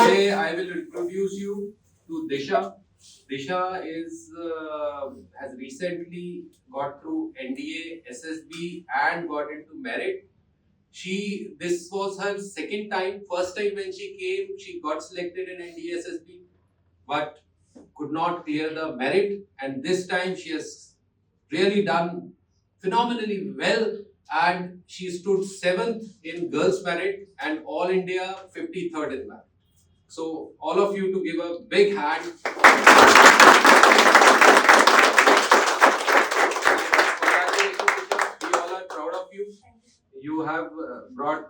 Today I will introduce you to Disha. Disha has recently got through NDA, SSB, and got into merit. This was her second time. First time when she came, she got selected in NDA, SSB, but could not clear the merit. And this time she has really done phenomenally well, and she stood 7th in girls merit and all India 53rd in merit. So all of you to give a big hand. Congratulations, Disha. We all are proud of you. You have brought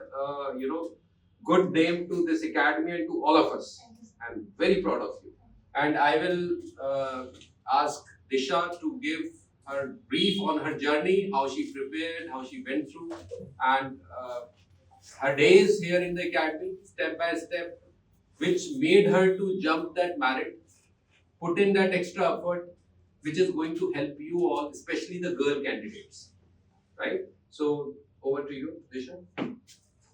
good name to this academy and to all of us. I'm very proud of you. And I will ask Disha to give her brief on her journey, how she prepared, how she went through, and her days here in the academy, step by step, which made her to jump that merit, put in that extra effort, which is going to help you all, especially the girl candidates, right? So over to you, Disha. Good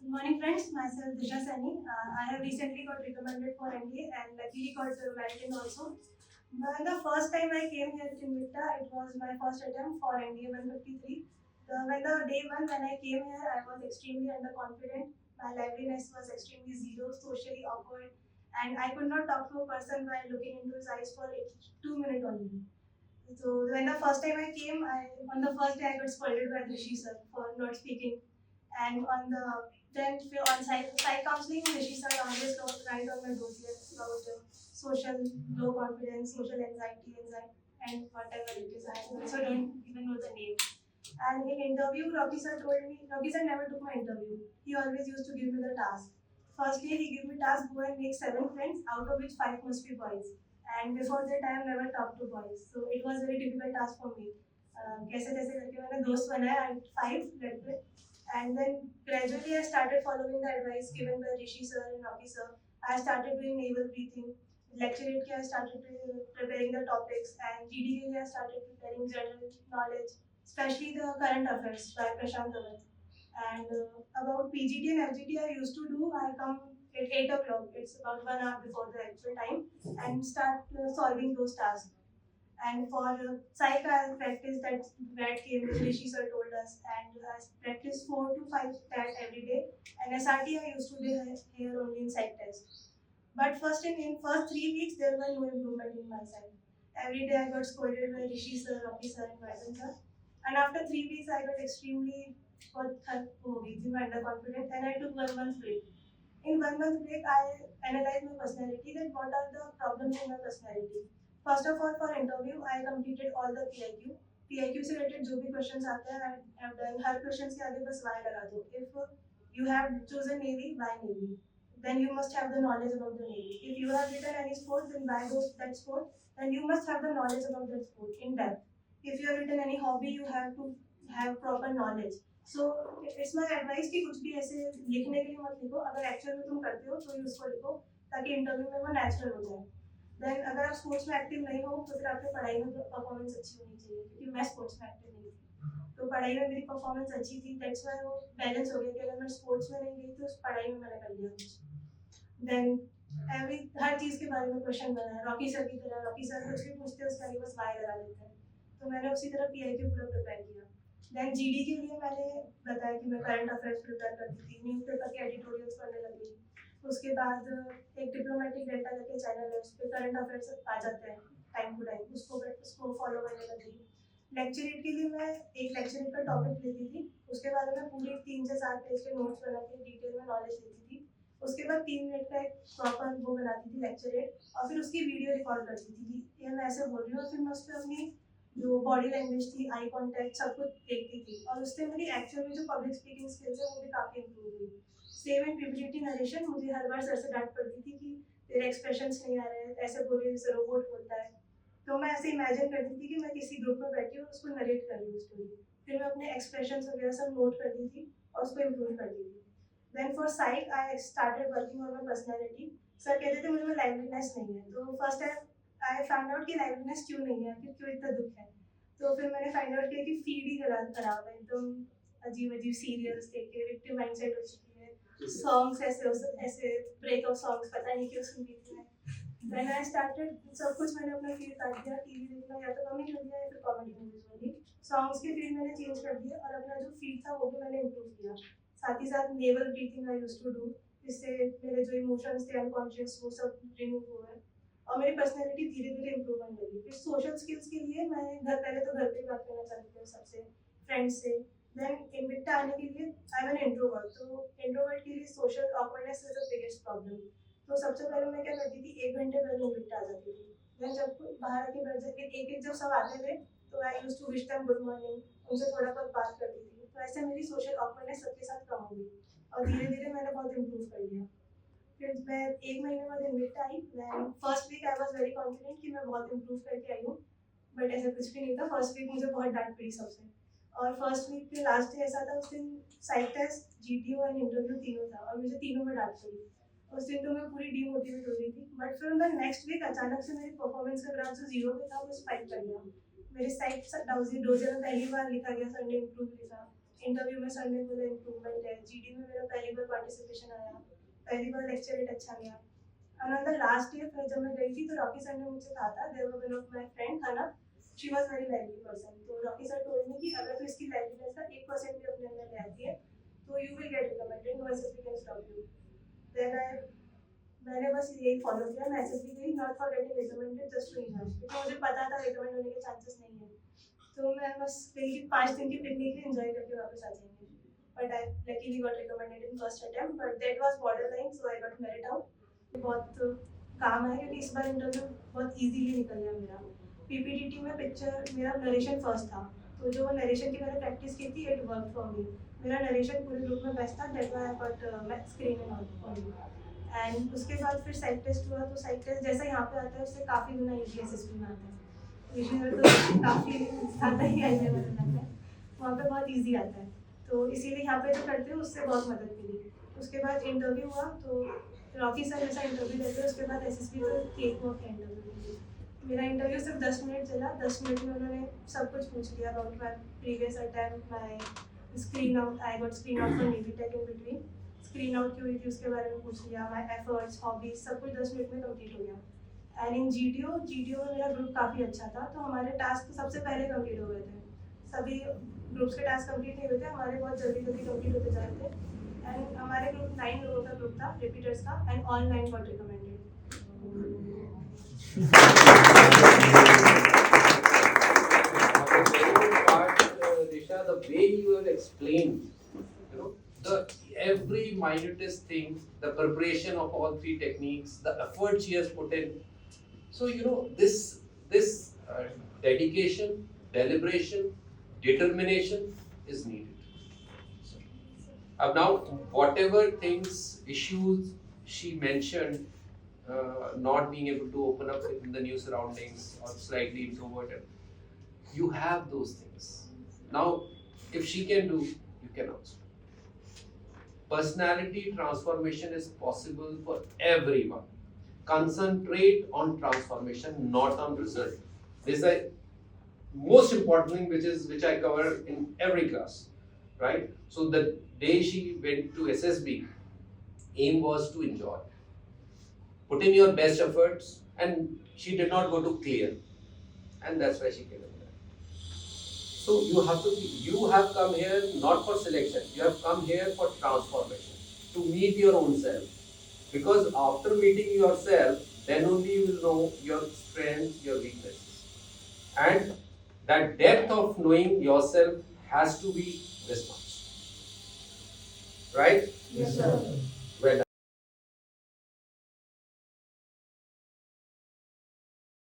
morning, friends. Myself Disha Sani. I have recently got recommended for NDA and luckily got merit in also. But the first time I came here to Invicta, it was my first attempt for NDA 153. When the day one when I came here, I was extremely underconfident. My liveliness was extremely zero, socially awkward, and I could not talk to a person while looking into his eyes for 2 minutes only. So when the first time I came, on the first day I got scolded by Rishi sir for not speaking, and on the then on side counseling, Rishi sir always write on my dossier about social low confidence, social anxiety, and whatever it is. I also don't even know the name. And in interview, Rocky sir never took my interview. He always used to give me the task. Firstly, he gave me task go and make 7 friends, out of which 5 must be boys. And before that, I have never talked to boys, so it was very difficult task for me. कैसे तैसे करके मैंने दोस्त बनाया and 5 लड़के. And then gradually I started following the advice given by Rishi sir and Rocky sir. I started doing naval breathing. Lecture 8 I started preparing the topics, and GD I started preparing general knowledge, especially the current affairs by Prashant Dhawan. And about PGT and FGT, I used to do. I come at 8 o'clock. It's about 1 hour before the actual time, and start solving those tasks. And for psych, I practice that came which Rishi sir told us, and I practice 4 to 5 that every day. And SRT I used to do here only in psych test. But in first 3 weeks there was no improvement in my side. Every day I got scolded by Rishi sir, Ravi sir, and Vaidhan sir. And after 3 weeks I got extremely underconfident, and I took 1 month break. In 1 month break, I analyzed my personality, that what are the problems in my personality. First of all, for interview, I completed all the PIQ. PIQ से related जो भी questions आते हैं, I have done. Her questions के आगे बस why लगा दो. If you have chosen Navy, why Navy? Then you must have the knowledge about the Navy. If you have written any sport, then why that sport? Then you must have the knowledge about that sport in depth. If you have written any hobby, you have to have proper knowledge. So it's my advice कि कुछ भी ऐसे लिखने के लिए मत लिखो, अगर एक्चुअल में तुम करते हो तो ही उसको लिखो, ताकि इंटरव्यू में वो नेचुरल हो जाए. देन अगर आप स्पोर्ट्स में एक्टिव नहीं हो तो फिर आपकी पढ़ाई में परफॉर्मेंस अच्छी होनी चाहिए, क्योंकि मैं स्पोर्ट्स में एक्टिव नहीं थी, तो पढ़ाई में मेरी परफॉर्मेंस अच्छी थी. दैट्स व्हाई वो बैलेंस हो गया कि अगर मैं स्पोर्ट्स में नहीं गई तो उस पढ़ाई में मैंने कर लिया कुछ. देन हर चीज़ के बारे में क्वेश्चन बनाया, रॉकी सर की तरह. रॉकी सर कुछ भी पूछते हैं उसका नहीं बस वाई लगा देते हैं, तो मैंने उसी तरह PIQ पूरा प्रिपेयर किया. देन GD के लिए मैंने बताया कि मैं करंट अफेयर्स प्रिपेयर करती थी, न्यूज़पेपर के एडिटोरियल्स पढ़ने लगी. उसके बाद एक डिप्लोमेटिक डेटा करके चैनल है, उस पर करंट अफेयर्स आ जाते हैं टाइम टू टाइम, उसको फॉलो करने लगी. लेक्चर 8 के लिए मैं एक लेक्चर 8 का टॉपिक लेती थी, उसके बारे में पूरे 3 से 4 पेज के नोट्स बना के डिटेल में नॉलेज लेती थी. उसके बाद 3 मिनट का एक प्रॉपर वो बनाती थी लेक्चर 8, और फिर उसकी वीडियो रिकॉर्ड करती थी कि ये मैं ऐसे बोल रही हूँ, फिर मैं उस पर अपनी जो बॉडी लैंग्वेज थी, आई कांटेक्ट, सब कुछ देखती थी, और उससे मेरी एक्चुअल में जो पब्लिक स्पीकिंग स्किल्स है वो भी काफ़ी इंप्रूव हुई. सेम इन पीपीटी नरेशन, मुझे हर बार सर से डांट पड़ती थी कि तेरे एक्सप्रेशंस नहीं आ रहे हैं, ऐसे बोल रही है जैसे रोबोट बोलता है. तो मैं ऐसे इमेजिन करती थी कि मैं किसी ग्रुप में बैठी हूँ, उसको नरेट कर रही हूँ स्टोरी, फिर मैं अपने एक्सप्रेशंस वगैरह सब नोट करती थी और उसको इम्प्रूव करती थी. Then for psych I started working on my personality. Sir कहते थे मुझे में लाइवलीनेस नहीं है, तो first time I find out कि लाइवलीनेस क्यों नहीं है, क्यों इतना दुख है. तो फिर मैंने फाइंड आउट किया कि फीड ही खराब है, एकदम अजीब अजीब सीरियल्स देख के विक्टिम माइंडसेट हो चुकी है, सॉन्ग्स ऐसे ब्रेकअप सॉन्ग्स पता नहीं क्यों सुनती थी मैं. When I started सब कुछ मैंने अपना फील्ड काट दिया. टीवी देखना या तो कम ही कर दिया या फिर कॉमेडी मूवीज वाली. सॉन्ग्स के फील्ड मैंने चेंज कर दिया और अपना जो फील्ड था वो भी मैंने इम्प्रूव किया. साथ ही साथ navel breathing I used to do, जिससे मेरे जो इमोशंस थे अनकॉन्शियस वो सब रिमूव हुए और मेरी पर्सनैलिटी धीरे धीरे इम्प्रूव होने लगी. फिर सोशल स्किल्स के लिए मैं पहले तो घर पे बात करना चालू किया सबसे, फ्रेंड्स से. देन इनविक्टा आने के लिए आई एम एन इंट्रोवर्ट. तो इंट्रोवर्ट के लिए social awkwardness is the biggest problem. तो सबसे पहले मैं क्या करती थी, 1 घंटे पहले इनविक्टा आ जाती थी. देन जब बाहर आके बैठ जाके एक जब सब आते थे तो I used to wish them good morning, उनसे थोड़ा बहुत बात करती थी. तो ऐसे मेरी सोशल ऑकवर्डनेस सबके साथ कम हो गई और धीरे धीरे मैंने बहुत इम्प्रूव कर लिया. फिर मैं 1 महीने बाद इनविक्टा आई. मैं first week I was very confident कि मैं बहुत इम्प्रूव करके आई हूँ, बट ऐसा कुछ भी नहीं था. फर्स्ट वीक मुझे बहुत डांट पड़ी सबसे. और फर्स्ट वीक के लास्ट डे ऐसा था, उस दिन साइक टेस्ट, जीटीओ एंड इंटरव्यू तीनों था और मुझे तीनों में डांट पड़ी. उस दिन तो मैं पूरी डीमोटिवेट हो गई थी. बट फिर मैं नेक्स्ट वीक अचानक से मेरी परफॉर्मेंस का ग्राफ जो 0 पे था वो स्पाइक कर गया. मेरी साइक डोजे में पहली बार लिखा गया संडे इम्प्रूव लिखा. इंटरव्यू में सर ने बोला इम्प्रूवमेंट है. जीडी में मेरा पहली बार पार्टिसिपेशन आया, पहली बार लेक्चर रेट अच्छा गया. And on the last year फिर जब मैं गई थी तो रॉकी सर ने मुझसे कहा था, there were one of my friend था ना, she was very lively person. तो रॉकी सर टोल्ड मी कि अगर तू इसकी लाइवलीनेस का 1% भी अपने अंदर ले आती है तो you will get recommended, no SSB can stop you. Then मैंने बस यही फॉलो किया. मैं एसएसबी गई not for getting recommended, just to enjoy, क्योंकि मुझे पता था रिकमेंड होने के चांसेस नहीं है. तो मैं बस गई 5 दिन की पिकनिक ही एंजॉय करके वापस आ जाएंगे. But I luckily got recommended in first attempt, but that was border line, so I got merit out. बहुत काम है क्योंकि इस बार इंटरव्यू बहुत इजीली निकल गया मेरा. पीपीटीटी में पिक्चर मेरा नरेशन फर्स्ट था, तो जो नरेशन की मैंने प्रैक्टिस की थी इट वर्क फॉर मी. मेरा नरेशन पूरे ग्रुप में बेस्ट था. That why I got screen and all. And उसके बाद फिर साइक टेस्ट हुआ. तो साइक टेस्ट जैसा यहाँ पे आता है उससे काफ़ी गुना ईजी एसएसबी में आता है. विजनल तो काफ़ी ज़्यादा ही आइडिया लगता है, वहाँ पे बहुत इजी आता है. तो इसीलिए यहाँ पे जो करते हैं उससे बहुत मदद मिली. उसके बाद इंटरव्यू हुआ तो रॉकी सर जैसा इंटरव्यू लेते हैं. उसके बाद एसएसबी को केक वॉक इंटरव्यू. मेरा इंटरव्यू सिर्फ 10 मिनट चला. 10 मिनट में उन्होंने सब कुछ पूछ लिया about my previous attempt, my screen out. I got screen out for navy take in between. Screen out क्यों हुई थी उसके बारे में पूछ लिया. माई एफर्ट्स, हॉबीज, सब कुछ 10 मिनट में कंप्लीट हो गया. एंड इन जीटीओ में मेरा ग्रुप काफ़ी अच्छा था, तो हमारे टास्क सबसे पहले कंप्लीट हो गए थे. सभी ग्रुप्स के टास्क कंप्लीट नहीं हुए थे, हमारे बहुत जल्दी कंप्लीट होते जा रहे थे. एंड हमारे ग्रुप 9 लोगों का ग्रुप था, रिपीटर्स का, and all 9 got recommended. Disha, the way you have explained, the every minutest thing, the preparation of all 3 techniques, the effort she has put in. So this dedication, deliberation, determination is needed. Now, whatever things, issues she mentioned, not being able to open up in the new surroundings or slightly introverted, you have those things. Now, if she can do, you can also. Personality transformation is possible for everyone. Concentrate on transformation, not on result. This is the most important thing which I cover in every class, right? So the day she went to SSB, aim was to enjoy. Put in your best efforts, and she did not go to clear, and that's why she came in there. So you have come here not for selection, you have come here for transformation, to meet your own self. Because after meeting yourself, then only you will know your strengths, your weaknesses. And that depth of knowing yourself has to be this much. Right? Yes, sir.